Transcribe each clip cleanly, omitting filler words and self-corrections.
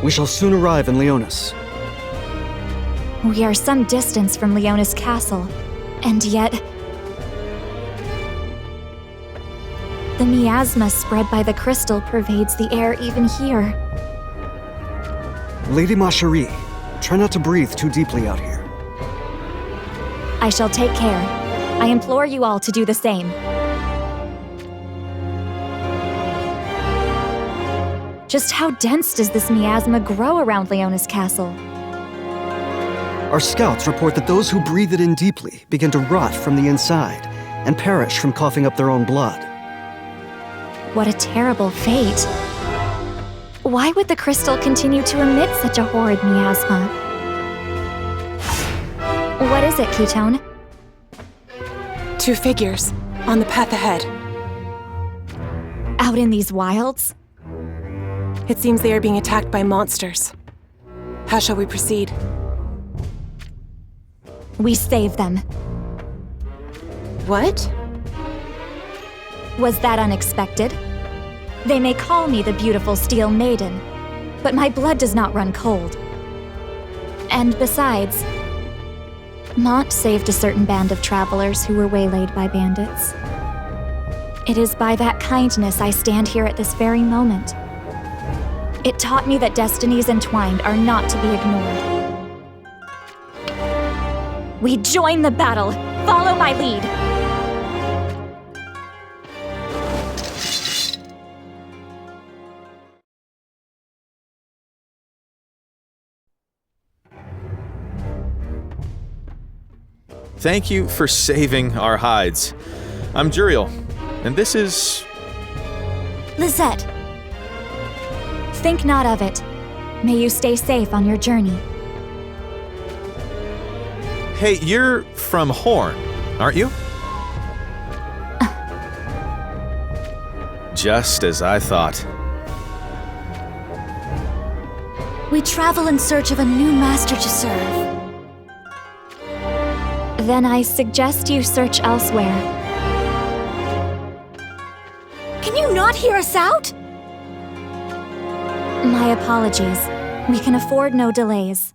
We shall soon arrive in Leonis. We are some distance from Leonis Castle, and yet... the miasma spread by the crystal pervades the air even here. Lady Ma Cherie, try not to breathe too deeply out here. I shall take care. I implore you all to do the same. Just how dense does this miasma grow around Leonis Castle? Our scouts report that those who breathe it in deeply begin to rot from the inside and perish from coughing up their own blood. What a terrible fate. Why would the crystal continue to emit such a horrid miasma? What is it, Ketone? 2 figures, on the path ahead. Out in these wilds? It seems they are being attacked by monsters. How shall we proceed? We save them. What? Was that unexpected? They may call me the beautiful Steel Maiden, but my blood does not run cold. And besides, Mont saved a certain band of travelers who were waylaid by bandits. It is by that kindness I stand here at this very moment. It taught me that destinies entwined are not to be ignored. We join the battle! Follow my lead! Thank you for saving our hides. I'm Juriel, and this is... Lisette. Think not of it. May you stay safe on your journey. Hey, you're from Horn, aren't you? Just as I thought. We travel in search of a new master to serve. Then I suggest you search elsewhere. Can you not hear us out? My apologies. We can afford no delays.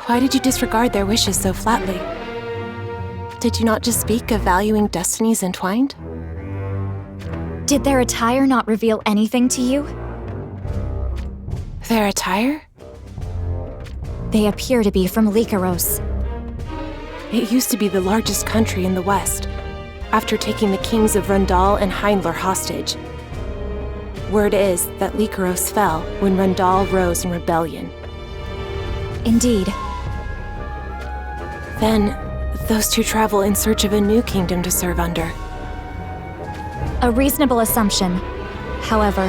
Why did you disregard their wishes so flatly? Did you not just speak of valuing destinies entwined? Did their attire not reveal anything to you? Their attire? They appear to be from Lycaros. It used to be the largest country in the west, after taking the kings of Rundal and Heindler hostage. Word is that Lycaros fell when Rundal rose in rebellion. Indeed. Then, those two travel in search of a new kingdom to serve under. A reasonable assumption. However,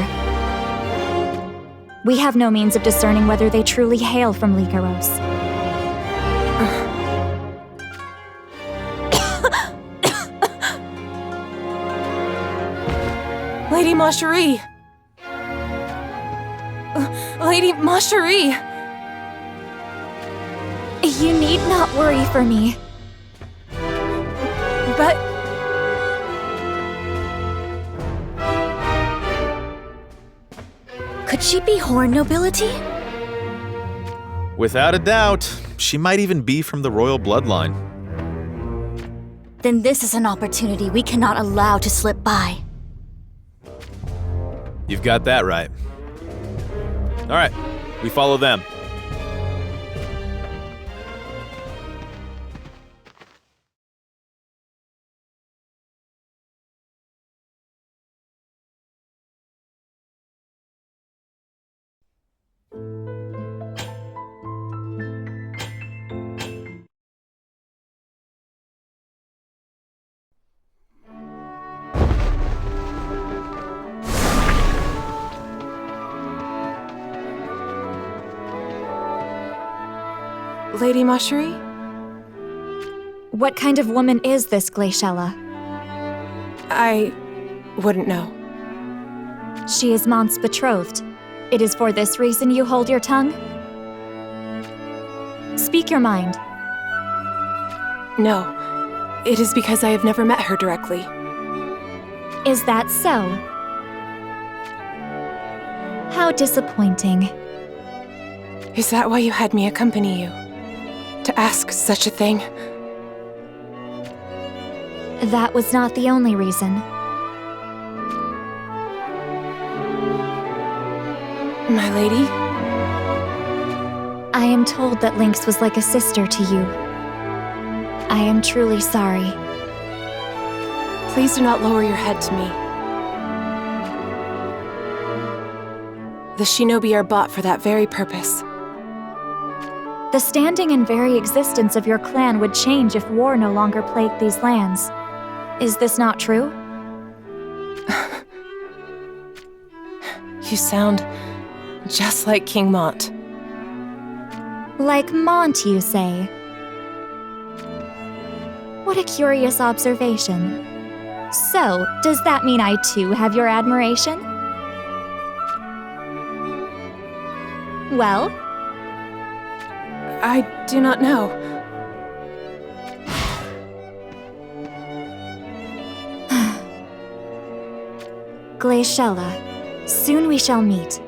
we have no means of discerning whether they truly hail from Lycaros. Lady Ma Cherie! Lady Ma Cherie! You need not worry for me. But... Could she be Horn nobility? Without a doubt, she might even be from the royal bloodline. Then this is an opportunity we cannot allow to slip by. You've got that right. All right, we follow them. Lady Ma Cherie? What kind of woman is this Glaciella? I wouldn't know. She is Mont's betrothed. It is for this reason you hold your tongue? Speak your mind. No, it is because I have never met her directly. Is that so? How disappointing. Is that why you had me accompany you? To ask such a thing? That was not the only reason. My lady? I am told that Lynx was like a sister to you. I am truly sorry. Please do not lower your head to me. The shinobi are bought for that very purpose. The standing and very existence of your clan would change if war no longer plagued these lands. Is this not true? You sound just like King Mont. Like Mont, you say? What a curious observation. So, does that mean I too have your admiration? Well? I do not know. Glaciella, soon we shall meet.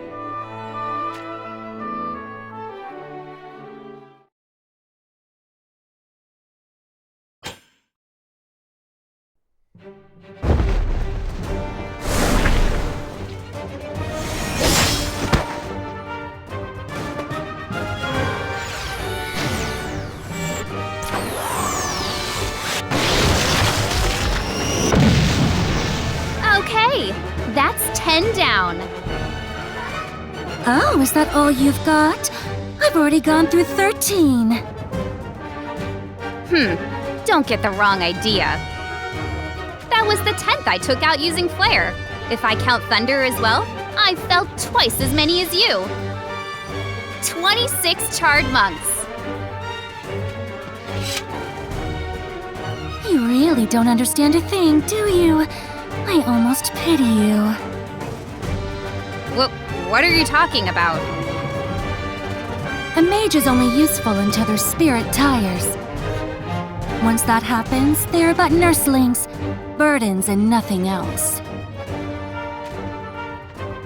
Okay, that's 10 down. Oh, is that all you've got? I've already gone through 13. Don't get the wrong idea. That was the 10th I took out using Flare. If I count Thunder as well, I felt twice as many as you. 26 charred monks. You really don't understand a thing, do you? I almost pity you. What are you talking about? A mage is only useful until their spirit tires. Once that happens, they are but nurslings, burdens, and nothing else.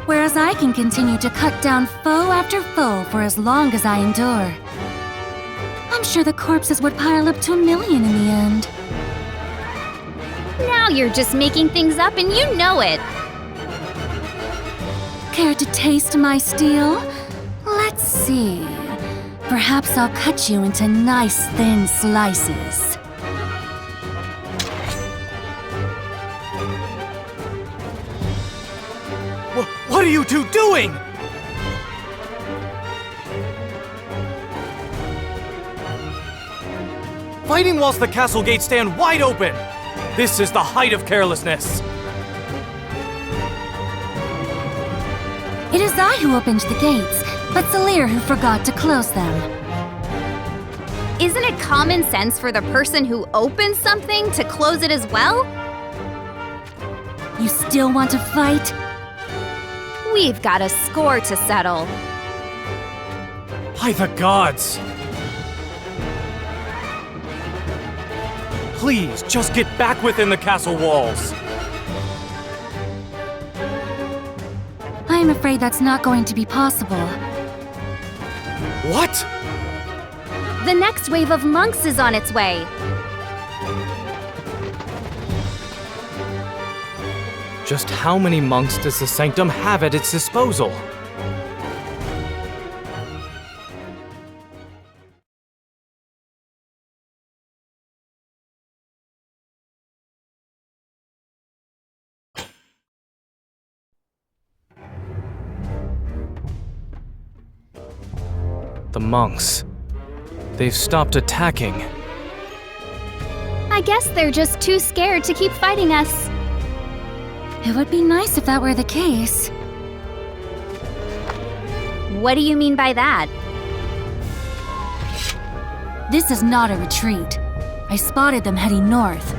Whereas I can continue to cut down foe after foe for as long as I endure. I'm sure the corpses would pile up to 1 million in the end. Now you're just making things up and you know it. Care to taste my steel? Let's see. Perhaps I'll cut you into nice thin slices. What are you two doing? Fighting whilst the castle gates stand wide open! This is the height of carelessness! It is I who opened the gates, but Salir who forgot to close them. Isn't it common sense for the person who opens something to close it as well? You still want to fight? We've got a score to settle. By the gods! Please, just get back within the castle walls! I'm afraid that's not going to be possible. What? The next wave of monks is on its way. Just how many monks does the Sanctum have at its disposal? The monks. They've stopped attacking. I guess they're just too scared to keep fighting us. It would be nice if that were the case. What do you mean by that? This is not a retreat. I spotted them heading north.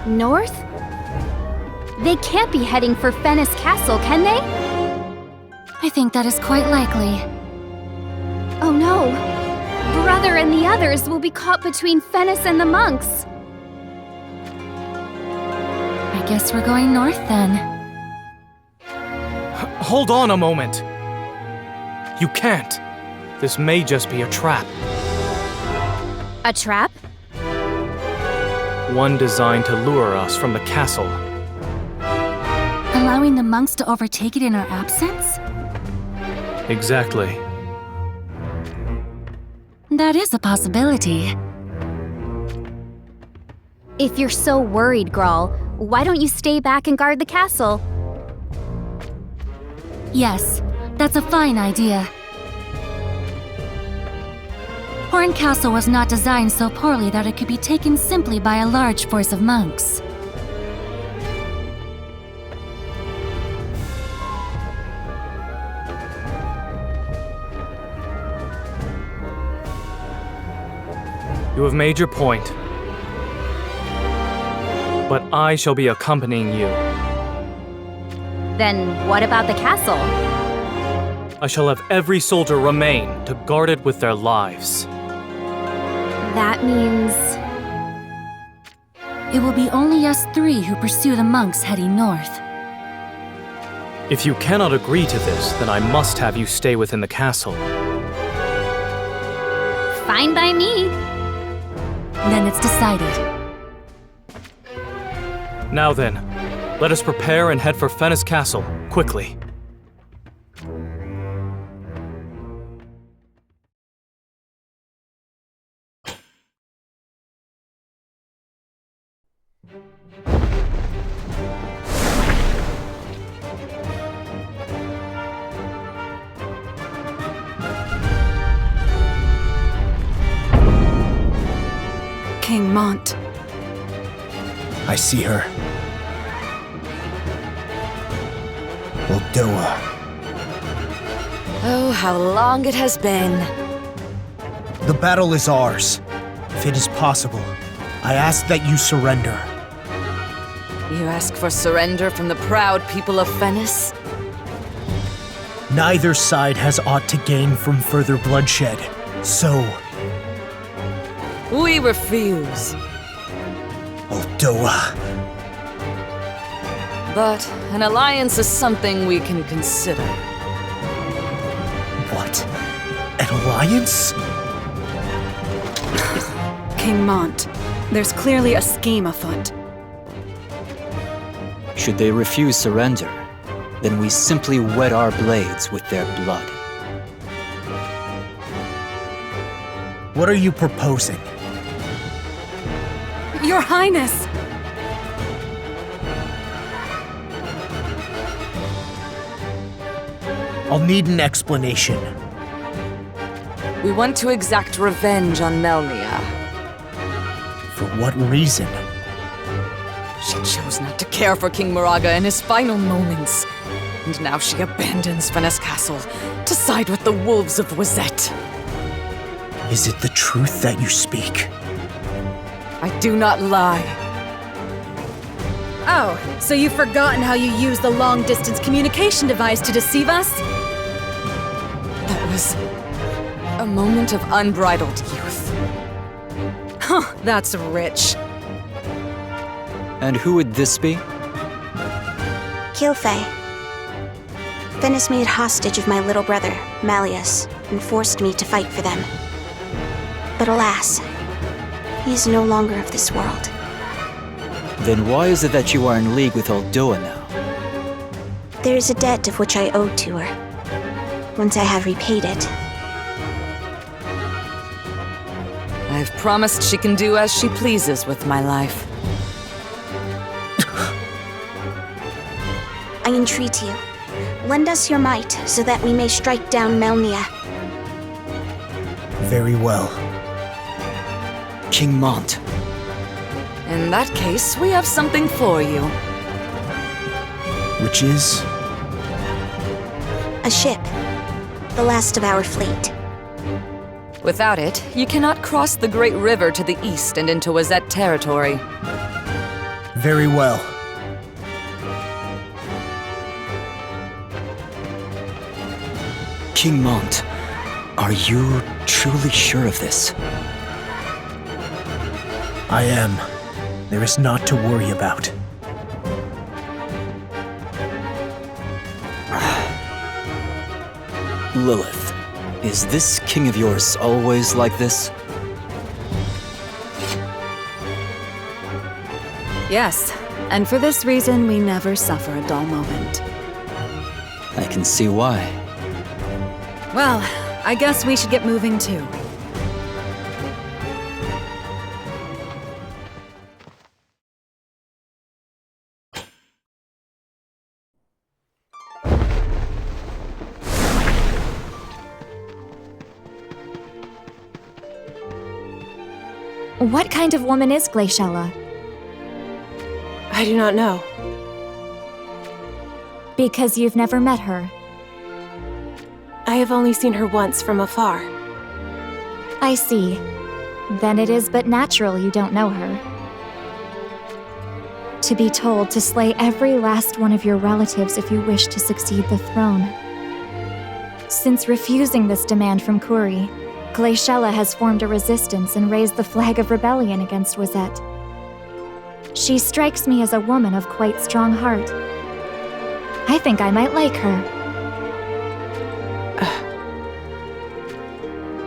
North? They can't be heading for Fennis Castle, can they? I think that is quite likely. Oh no! Brother and the others will be caught between Fennis and the monks. I guess we're going north then. Hold on a moment. You can't. This may just be a trap. A trap? One designed to lure us from the castle. Allowing the monks to overtake it in our absence? Exactly. That is a possibility. If you're so worried, Grawl, why don't you stay back and guard the castle? Yes, that's a fine idea. Horn Castle was not designed so poorly that it could be taken simply by a large force of monks. You have made your point. But I shall be accompanying you. Then what about the castle? I shall have every soldier remain to guard it with their lives. That means... It will be only us three who pursue the monks heading north. If you cannot agree to this, then I must have you stay within the castle. Fine by me. Then it's decided. Now then, let us prepare and head for Fennis Castle, quickly. King Mont. I see her. Uldoa. Oh, how long it has been. The battle is ours. If it is possible, I ask that you surrender. You ask for surrender from the proud people of Fennis? Neither side has aught to gain from further bloodshed, so... We refuse. Uldoa. But an alliance is something we can consider. What? An alliance? King Mont, there's clearly a scheme afoot. Should they refuse surrender, then we simply wet our blades with their blood. What are you proposing? Your Highness! I'll need an explanation. We want to exact revenge on Melnia. For what reason? She chose not to care for King Moraga in his final moments. And now she abandons Fennis Castle to side with the wolves of Wazette. Is it the truth that you speak? I do not lie. Oh, so you've forgotten how you used the long-distance communication device to deceive us? That was a moment of unbridled youth. Huh, that's rich. And who would this be? Kilfei. Fennis made hostage of my little brother, Malleus, and forced me to fight for them. But alas, he is no longer of this world. Then why is it that you are in league with Uldoa now? There is a debt of which I owe to her. Once I have repaid it, I've promised she can do as she pleases with my life. I entreat you, lend us your might so that we may strike down Melnia. Very well. King Mont. In that case, we have something for you. Which is? A ship. The last of our fleet. Without it, you cannot cross the Great River to the east and into Wazette territory. Very well. King Mont, are you truly sure of this? I am. There is naught to worry about. Lilith, is this king of yours always like this? Yes, and for this reason, we never suffer a dull moment. I can see why. Well, I guess we should get moving too. What kind of woman is Glaciella? I do not know. Because you've never met her. I have only seen her once from afar. I see. Then it is but natural you don't know her. To be told to slay every last one of your relatives if you wish to succeed the throne. Since refusing this demand from Kuri, Glaciella has formed a resistance and raised the flag of rebellion against Wazette. She strikes me as a woman of quite strong heart. I think I might like her.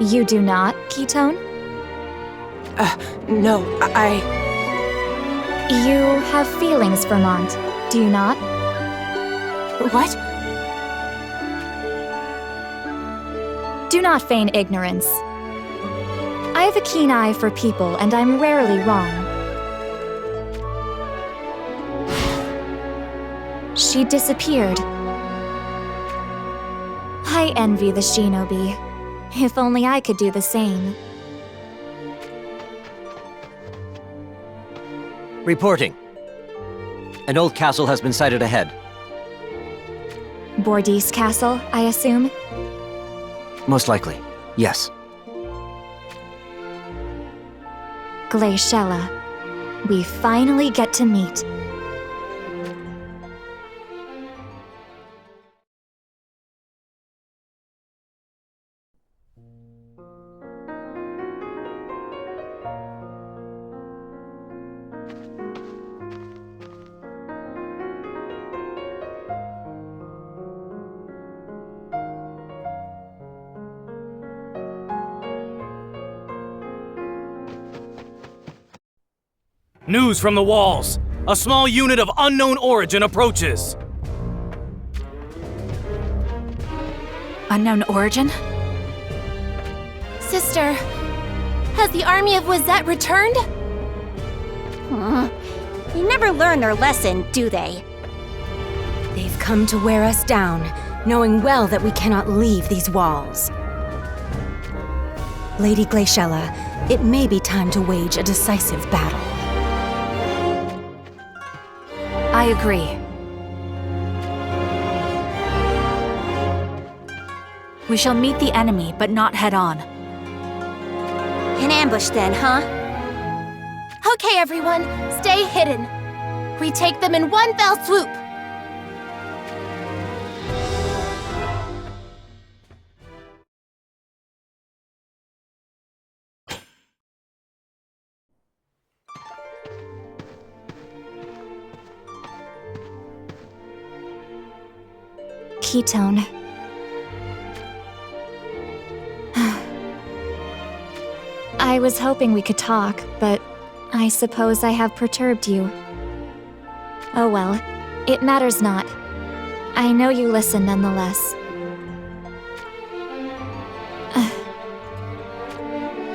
You do not, Ketone? No, You have feelings for Mont, do you not? What? Do not feign ignorance. I have a keen eye for people, and I'm rarely wrong. She disappeared. I envy the shinobi. If only I could do the same. Reporting. An old castle has been sighted ahead. Bordis Castle, I assume? Most likely, yes. Glaciella. We finally get to meet. News from the walls! A small unit of unknown origin approaches! Unknown origin? Sister, has the army of Wazette returned? They never learn their lesson, do they? They've come to wear us down, knowing well that we cannot leave these walls. Lady Glaciella, it may be time to wage a decisive battle. I agree. We shall meet the enemy, but not head on. An ambush then, huh? Okay, everyone, stay hidden. We take them in one fell swoop. Ketone. I was hoping we could talk, but I suppose I have perturbed you. Oh well, it matters not. I know you listen nonetheless.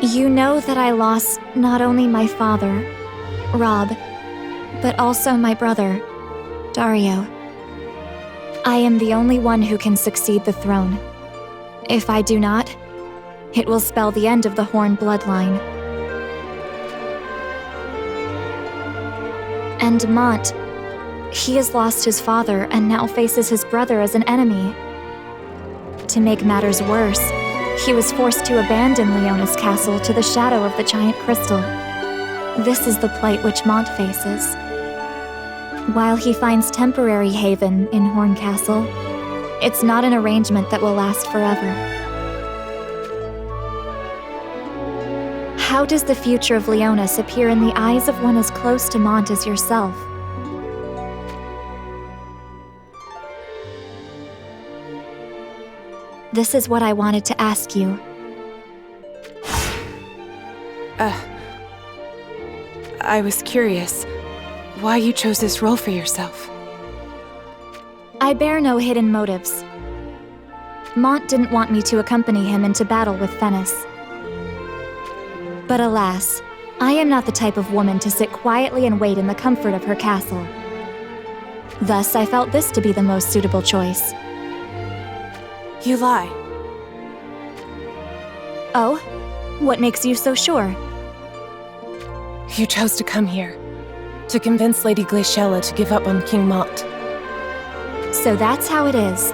You know that I lost not only my father, Rob, but also my brother, Dario. I am the only one who can succeed the throne. If I do not, it will spell the end of the Horn bloodline. And Mont, he has lost his father and now faces his brother as an enemy. To make matters worse, he was forced to abandon Leona's castle to the shadow of the giant crystal. This is the plight which Mont faces. While he finds temporary haven in Horn Castle, It's not an arrangement that will last forever. How does the future of Leonis appear in the eyes of one as close to Mont as yourself? This is what I wanted to ask you. I was curious why you chose this role for yourself. I bear no hidden motives. Mont didn't want me to accompany him into battle with Fennis. But alas, I am not the type of woman to sit quietly and wait in the comfort of her castle. Thus, I felt this to be the most suitable choice. You lie. Oh? What makes you so sure? You chose to come here, to convince Lady Glaciella to give up on King Mont. So that's how it is.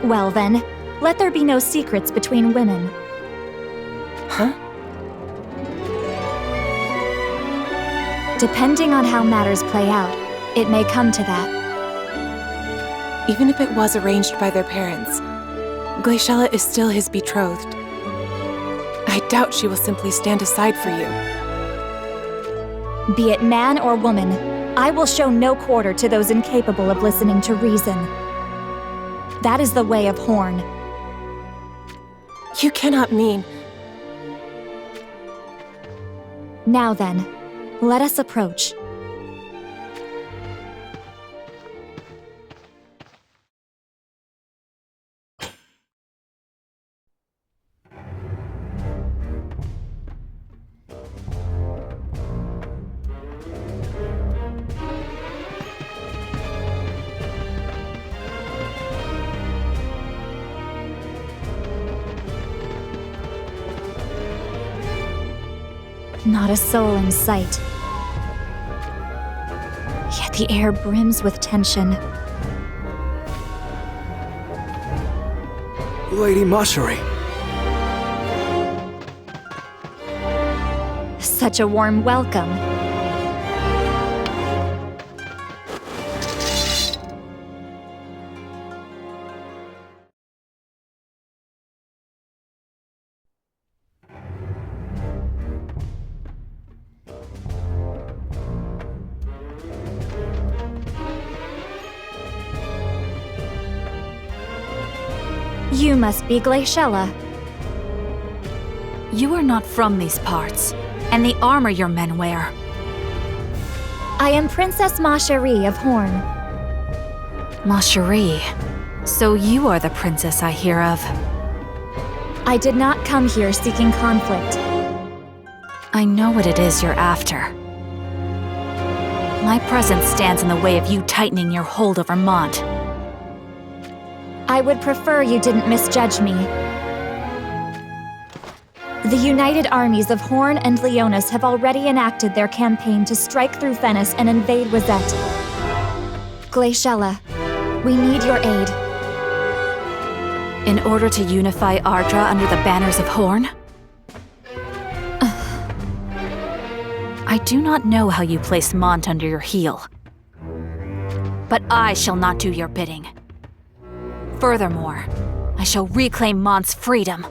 Well then, let there be no secrets between women. Huh? Depending on how matters play out, it may come to that. Even if it was arranged by their parents, Glaciella is still his betrothed. I doubt she will simply stand aside for you. Be it man or woman, I will show no quarter to those incapable of listening to reason. That is the way of Horn. You cannot mean... Now then, let us approach. Not a soul in sight. Yet the air brims with tension. Lady Mashari. Such a warm welcome. You must be Glaciella. You are not from these parts, and the armor your men wear. I am Princess Mashari of Horn. Mashari. So you are the princess I hear of. I did not come here seeking conflict. I know what it is you're after. My presence stands in the way of you tightening your hold over Mont. I would prefer you didn't misjudge me. The united armies of Horn and Leonis have already enacted their campaign to strike through Fennis and invade Wizette. Glaciella, we need your aid. In order to unify Ardra under the banners of Horn? I do not know how you place Mont under your heel. But I shall not do your bidding. Furthermore, I shall reclaim Mont's freedom.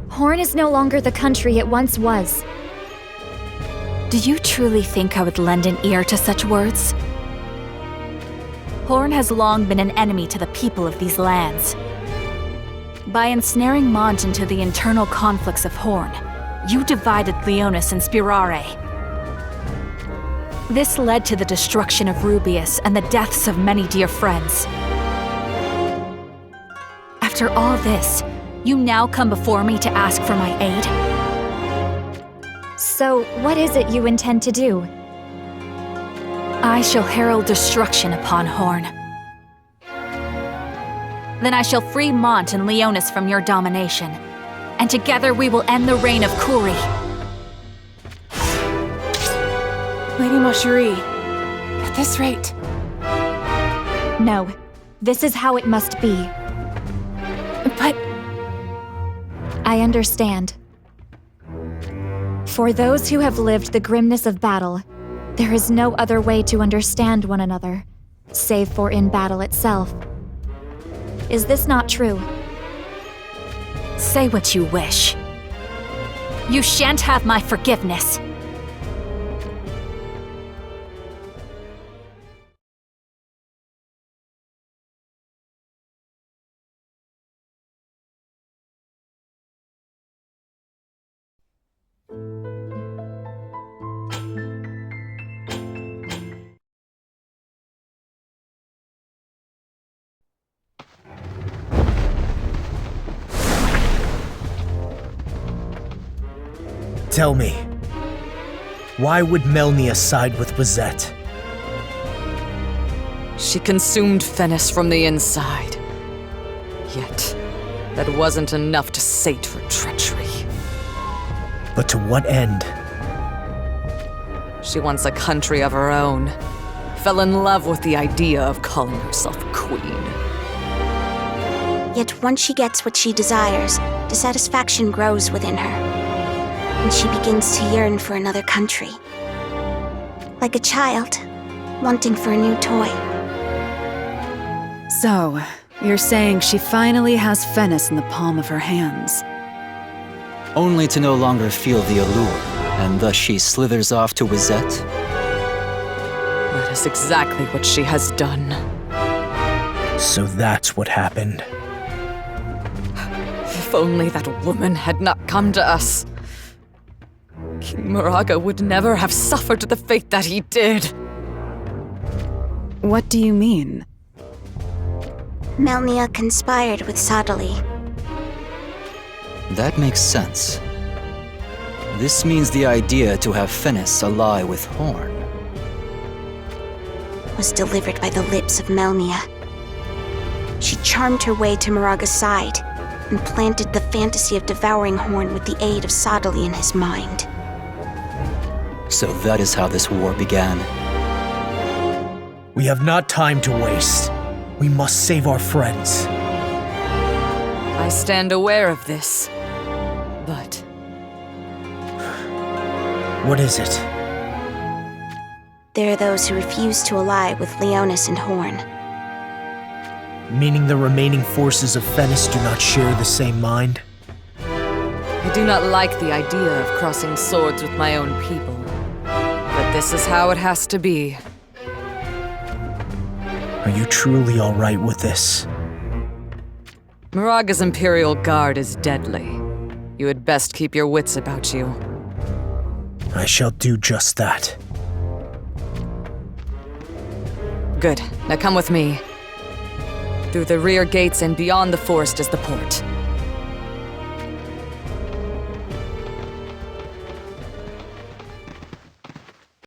Horn is no longer the country it once was. Do you truly think I would lend an ear to such words? Horn has long been an enemy to the people of these lands. By ensnaring Mont into the internal conflicts of Horn, you divided Leonis and Spirare. This led to the destruction of Rubius and the deaths of many dear friends. After all this, you now come before me to ask for my aid? So, what is it you intend to do? I shall herald destruction upon Horn. Then I shall free Mont and Leonis from your domination, and together we will end the reign of Kuri. Lady Mashari, at this rate... No, this is how it must be. But... I understand. For those who have lived the grimness of battle, there is no other way to understand one another, save for in battle itself. Is this not true? Say what you wish. You shan't have my forgiveness. Tell me, why would Melnia side with Bazette? She consumed Fennis from the inside. Yet, that wasn't enough to sate her treachery. But to what end? She wants a country of her own. Fell in love with the idea of calling herself queen. Yet once she gets what she desires, dissatisfaction grows within her. And she begins to yearn for another country. Like a child, wanting for a new toy. So, you're saying she finally has Fennis in the palm of her hands. Only to no longer feel the allure, and thus she slithers off to Wizette? That is exactly what she has done. So that's what happened. If only that woman had not come to us. King Moraga would never have suffered the fate that he did. What do you mean? Melnia conspired with Sadali. That makes sense. This means the idea to have Fennis ally with Horn was delivered by the lips of Melnia. She charmed her way to Moraga's side and planted the fantasy of devouring Horn with the aid of Sadali in his mind. So that is how this war began. We have not time to waste. We must save our friends. I stand aware of this, but... What is it? There are those who refuse to ally with Leonis and Horn. Meaning the remaining forces of Fennis do not share the same mind? I do not like the idea of crossing swords with my own people. But this is how it has to be. Are you truly all right with this? Moraga's Imperial Guard is deadly. You had best keep your wits about you. I shall do just that. Good. Now come with me. Through the rear gates and beyond the forest is the port.